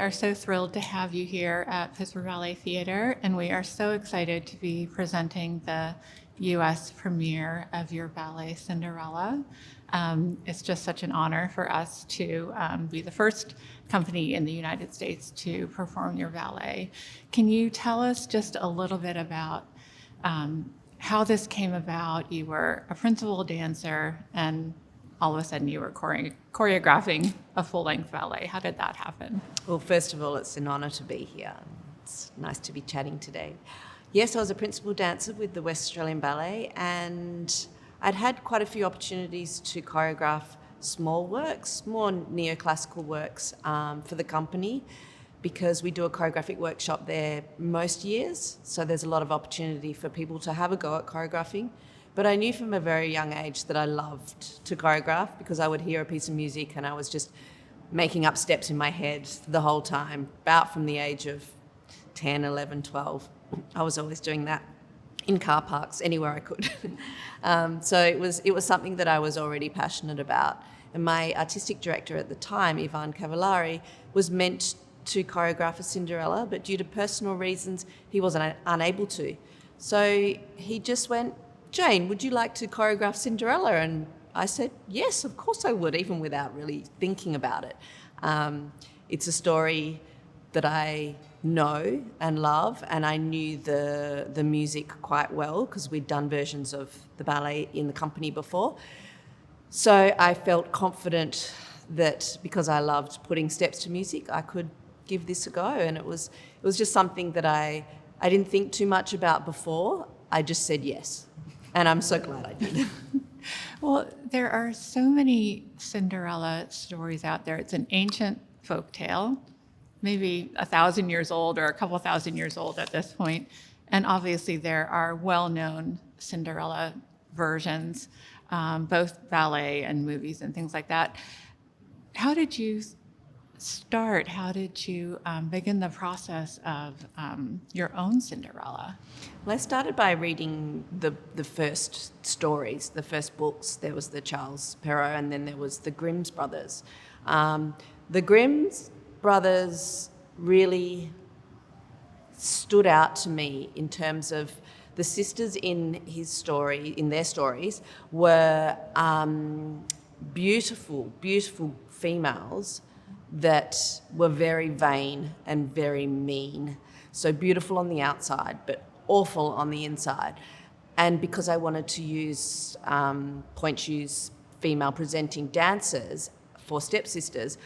are so thrilled to have you here at Pittsburgh Ballet Theater, and we are so excited to be presenting the U.S. premiere of your ballet, Cinderella. It's just such an honor for us to be the first company in the United States to perform your ballet. Can you tell us just a little bit about how this came about? You were a principal dancer, and all of a sudden you were choreographing a full-length ballet. How did that happen? Well, first of all, it's an honour to be here. It's nice to be chatting today. Yes, I was a principal dancer with the West Australian Ballet, and I'd had quite a few opportunities to choreograph small works, more neoclassical works for the company, because we do a choreographic workshop there most years, so there's a lot of opportunity for people to have a go at choreographing. But I knew from a very young age that I loved to choreograph, because I would hear a piece of music and I was just making up steps in my head the whole time, about from the age of 10, 11, 12. I was always doing that in car parks, anywhere I could. So it was something that I was already passionate about. And my artistic director at the time, Ivan Cavallari, was meant to choreograph a Cinderella, but due to personal reasons, he wasn't unable to. So he just went, "Jayne, would you like to choreograph Cinderella?" And I said, yes, of course I would, even without really thinking about it. It's a story that I know and love, and I knew the music quite well because we'd done versions of the ballet in the company before. So I felt confident that because I loved putting steps to music, I could give this a go. And it was just something that I didn't think too much about before. I just said yes. And I'm so glad I did. Well, there are so many Cinderella stories out there. It's an ancient folk tale, maybe 1,000 years old or a couple thousand years old at this point. And obviously there are well-known Cinderella versions, both ballet and movies and things like that. How did you start? How did you begin the process of your own Cinderella? Well, I started by reading the first stories, the first books. There was the Charles Perrault, and then there was the Grimm's brothers. The Grimm's brothers really stood out to me in terms of the sisters in their stories were beautiful, beautiful females that were very vain and very mean. So beautiful on the outside, but awful on the inside. And because I wanted to use point shoes female presenting dancers for stepsisters,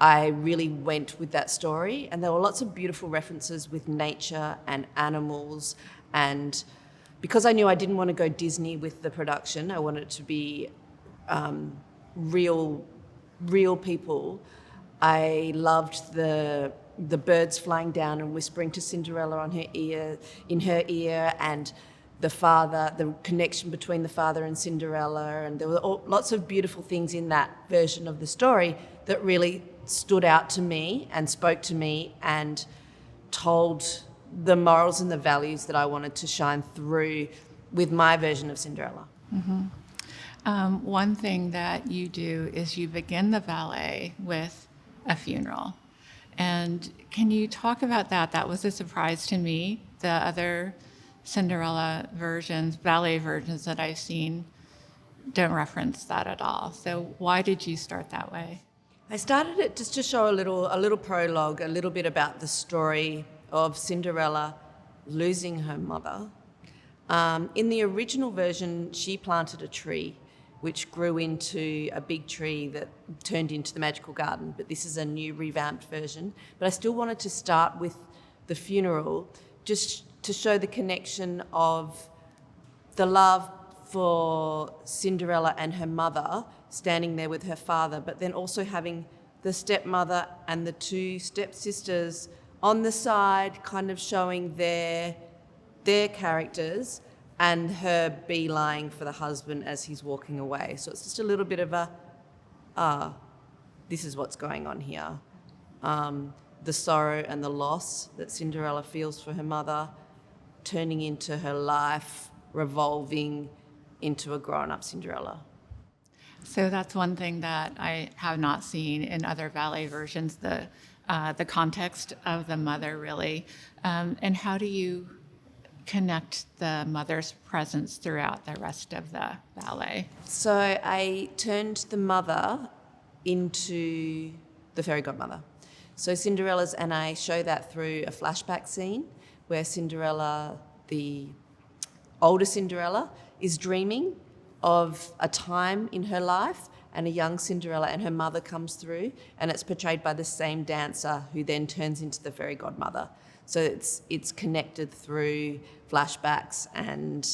I really went with that story. And there were lots of beautiful references with nature and animals. And because I knew I didn't want to go Disney with the production, I wanted it to be real people. I loved the birds flying down and whispering to Cinderella in her ear, and the connection between the father and Cinderella, and there were lots of beautiful things in that version of the story that really stood out to me and spoke to me and told the morals and the values that I wanted to shine through with my version of Cinderella. Mm-hmm. One thing that you do is you begin the ballet with a funeral. And can you talk about that? That was a surprise to me. The other Cinderella versions, ballet versions that I've seen, don't reference that at all. So why did you start that way? I started it just to show a little prologue, a little bit about the story of Cinderella losing her mother. In the original version, she planted a tree which grew into a big tree that turned into the magical garden. But this is a new revamped version. But I still wanted to start with the funeral, just to show the connection of the love for Cinderella and her mother standing there with her father, but then also having the stepmother and the two stepsisters on the side, kind of showing their characters, and her beeline for the husband as he's walking away. So it's just a little bit of this is what's going on here. The sorrow and the loss that Cinderella feels for her mother, turning into her life, revolving into a grown-up Cinderella. So that's one thing that I have not seen in other ballet versions, the the context of the mother, really. And how do you connect the mother's presence throughout the rest of the ballet? So I turned the mother into the fairy godmother. So Cinderella's, and I show that through a flashback scene where Cinderella, the older Cinderella, is dreaming of a time in her life, and a young Cinderella and her mother comes through, and it's portrayed by the same dancer who then turns into the fairy godmother. So it's connected through flashbacks and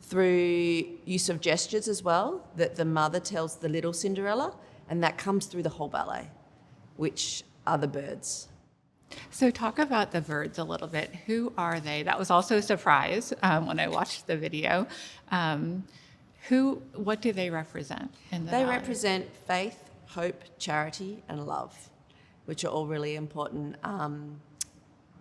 through use of gestures as well, that the mother tells the little Cinderella, and that comes through the whole ballet, which are the birds. So talk about the birds a little bit. Who are they? That was also a surprise when I watched the video. What do they represent in the They ballet? represent faith, hope, charity, and love, which are all really important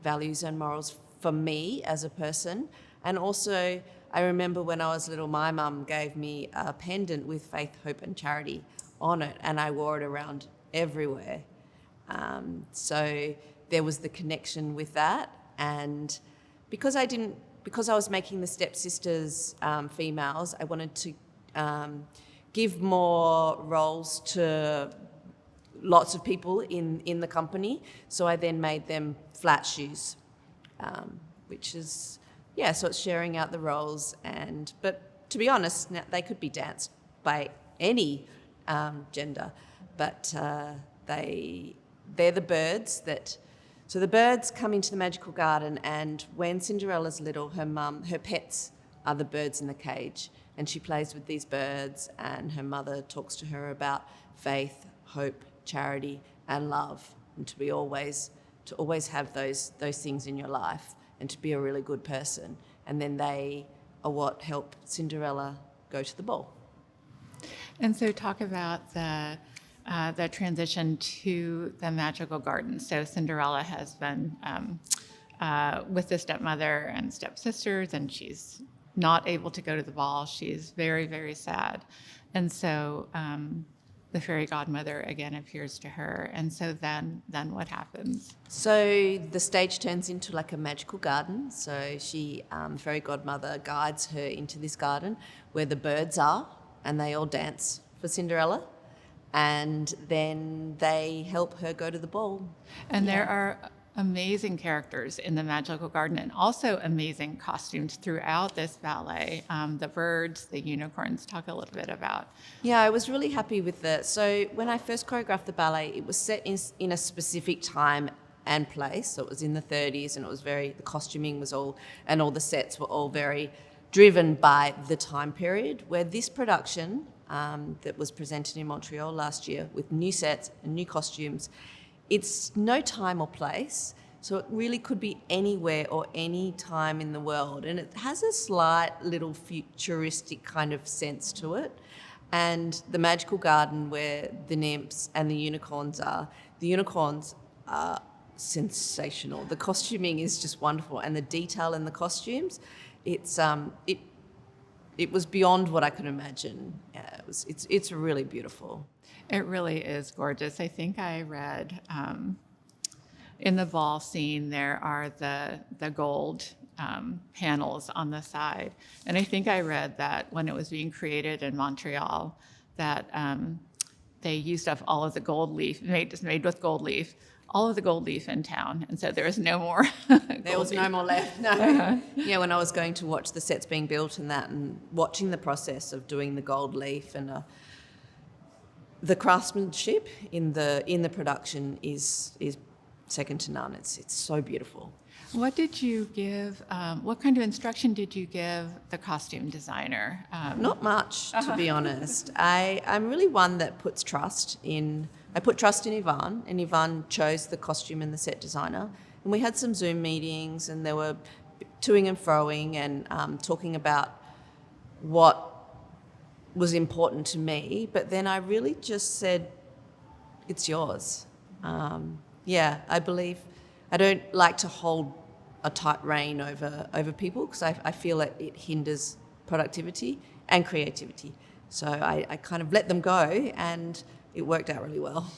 values and morals for me as a person. And also, I remember when I was little, my mum gave me a pendant with faith, hope, and charity on it, and I wore it around everywhere. So there was the connection with that, and because I was making the stepsisters females, I wanted to give more roles to lots of people in the company. So I then made them flat shoes, which is, so it's sharing out the roles. But to be honest, now they could be danced by any gender, but they're the birds that. So the birds come into the magical garden, and when Cinderella's little, her pets are the birds in the cage, and she plays with these birds, and her mother talks to her about faith, hope, charity, and love, and to always have those things in your life, and to be a really good person. And then they are what help Cinderella go to the ball. And so talk about the transition to the magical garden. So Cinderella has been with the stepmother and stepsisters, and she's not able to go to the ball. She's very, very sad. And so the fairy godmother again appears to her. And so then what happens? So the stage turns into like a magical garden. So fairy godmother guides her into this garden where the birds are, and they all dance for Cinderella. And then they help her go to the ball. And there are amazing characters in the magical garden, and also amazing costumes throughout this ballet. The birds, the unicorns. Talk a little bit about. Yeah, I was really happy with that. So when I first choreographed the ballet, it was set in a specific time and place. So it was in the 30s, and the costuming was all, and all the sets were all very driven by the time period. Where this production that was presented in Montreal last year with new sets and new costumes, it's no time or place, so it really could be anywhere or any time in the world, and it has a slight little futuristic kind of sense to it. And the magical garden where the nymphs and the unicorns are sensational. The costuming is just wonderful, and the detail in the costumes, it was beyond what I could imagine. Yeah, it's really beautiful. It really is gorgeous. I think I read in the ball scene there are the gold panels on the side, and I think I read that when it was being created in Montreal, that they used up all of the gold leaf, made with gold leaf, all of the gold leaf in town, and so there was no more. There was no more left. No. Yeah, when I was going to watch the sets being built and watching the process of doing the gold leaf, and the craftsmanship in the production is second to none. It's so beautiful. What did you give? What kind of instruction did you give the costume designer? Not much, to be honest. I'm really one that puts trust in. I put trust in Yvonne, and Yvonne chose the costume and the set designer. And we had some Zoom meetings, and there were toing and froing and talking about what was important to me. But then I really just said, it's yours. I believe I don't like to hold a tight rein over people, because I feel that it hinders productivity and creativity. So I kind of let them go, and it worked out really well.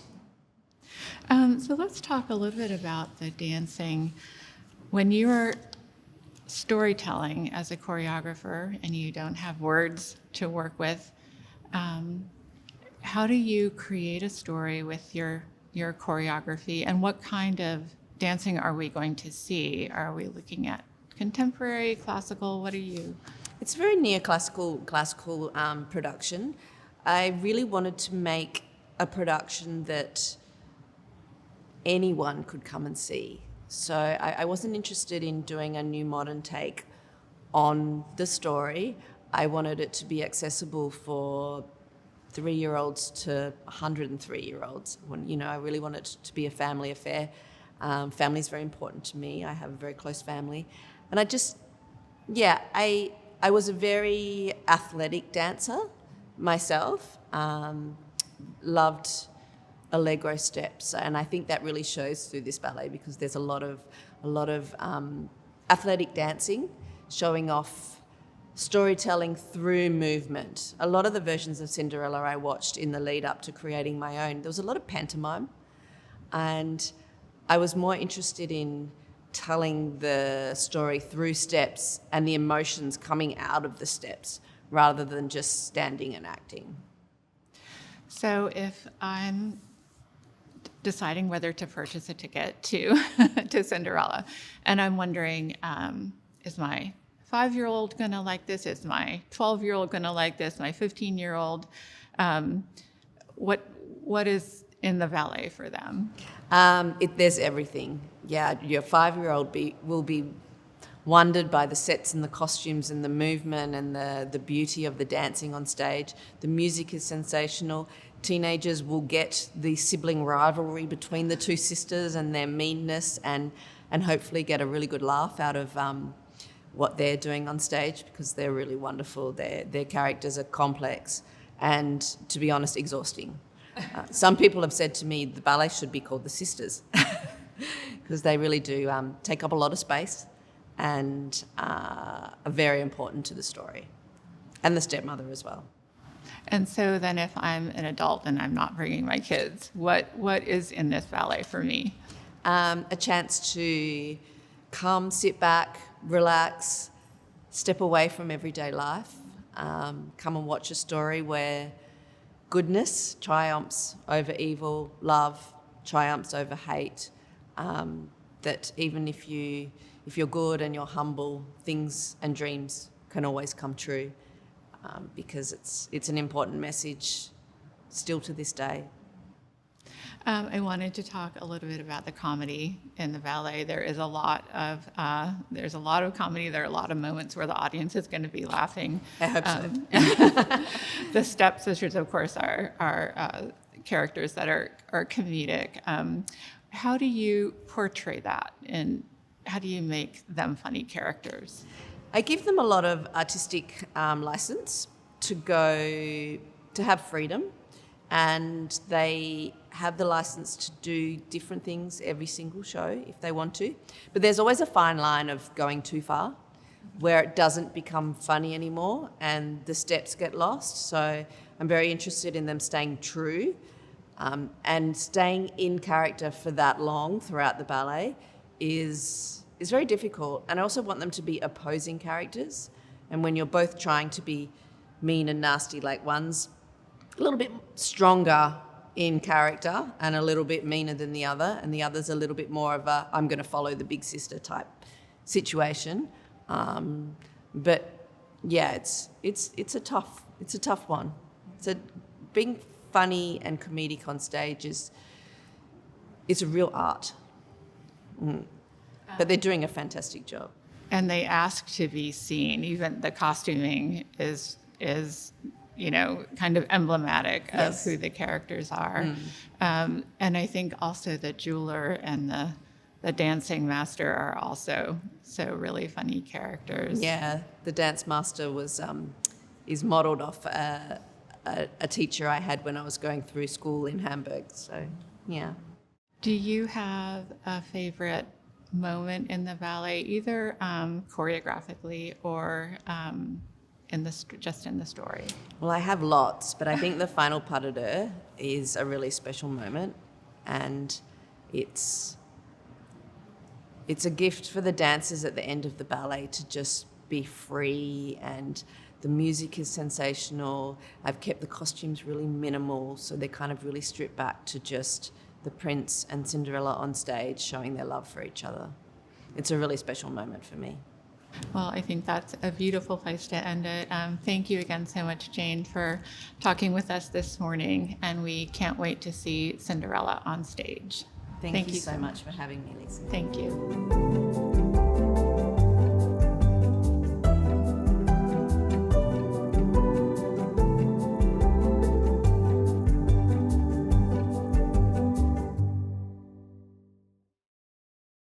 So let's talk a little bit about the dancing. When you are storytelling as a choreographer and you don't have words to work with, how do you create a story with your choreography, and what kind of dancing are we going to see? Are we looking at contemporary, classical? What are you? It's very classical production. I really wanted to make a production that anyone could come and see. So I wasn't interested in doing a new modern take on the story. I wanted it to be accessible for 3-year-olds to 103-year-olds. I really wanted it to be a family affair. Family is very important to me. I have a very close family. And I was a very athletic dancer myself. Loved allegro steps, and I think that really shows through this ballet because there's a lot of athletic dancing, showing off storytelling through movement. A lot of the versions of Cinderella I watched in the lead up to creating my own, there was a lot of pantomime, and I was more interested in telling the story through steps and the emotions coming out of the steps rather than just standing and acting. So if I'm deciding whether to purchase a ticket to to Cinderella, and I'm wondering, is my 5-year-old going to like this? Is my 12-year-old going to like this? My 15-year-old? What is in the ballet for them? There's everything. Yeah, your 5-year-old will be wondered by the sets and the costumes and the movement and the beauty of the dancing on stage. The music is sensational. Teenagers will get the sibling rivalry between the two sisters and their meanness and hopefully get a really good laugh out of what they're doing on stage because they're really wonderful. Their characters are complex and, to be honest, exhausting. Some people have said to me the ballet should be called the Sisters because they really do take up a lot of space and are very important to the story, and the stepmother as well. And so then if I'm an adult and I'm not bringing my kids, what is in this ballet for me? A chance to come, sit back, relax, step away from everyday life, come and watch a story where goodness triumphs over evil, love triumphs over hate, that even if you're good and you're humble, things and dreams can always come true, because it's an important message still to this day. I wanted to talk a little bit about the comedy in the ballet. There's a lot of comedy. There are a lot of moments where the audience is going to be laughing. I hope so. The stepsisters, of course, are characters that are comedic. How do you portray that, and how do you make them funny characters? I give them a lot of artistic license to have freedom, and they have the license to do different things every single show if they want to. But there's always a fine line of going too far, where it doesn't become funny anymore and the steps get lost. So I'm very interested in them staying true and staying in character for that long throughout the ballet is very difficult. And I also want them to be opposing characters. And when you're both trying to be mean and nasty, like one's a little bit stronger in character and a little bit meaner than the other, and the other's a little bit more of a I'm going to follow the big sister type situation. But yeah, it's a tough one. Being funny and comedic on stage it's a real art. But they're doing a fantastic job. And they ask to be seen. Even the costuming is kind of emblematic of Yes. who the characters are. And I think also the jeweler and the dancing master are also so really funny characters. Yeah, the dance master is modelled off a teacher I had when I was going through school in Hamburg. So, yeah. Do you have a favorite moment in the ballet, either choreographically or just in the story? Well, I have lots, but I think the final pas de deux is a really special moment. and it's a gift for the dancers at the end of the ballet to just be free, and the music is sensational. I've kept the costumes really minimal, so they're kind of really stripped back to just the prince and Cinderella on stage showing their love for each other. It's a really special moment for me. Well, I think that's a beautiful place to end it. Thank you again so much, Jayne, for talking with us this morning, and we can't wait to see Cinderella on stage. Thank you so much for having me, Lisa. Thank you.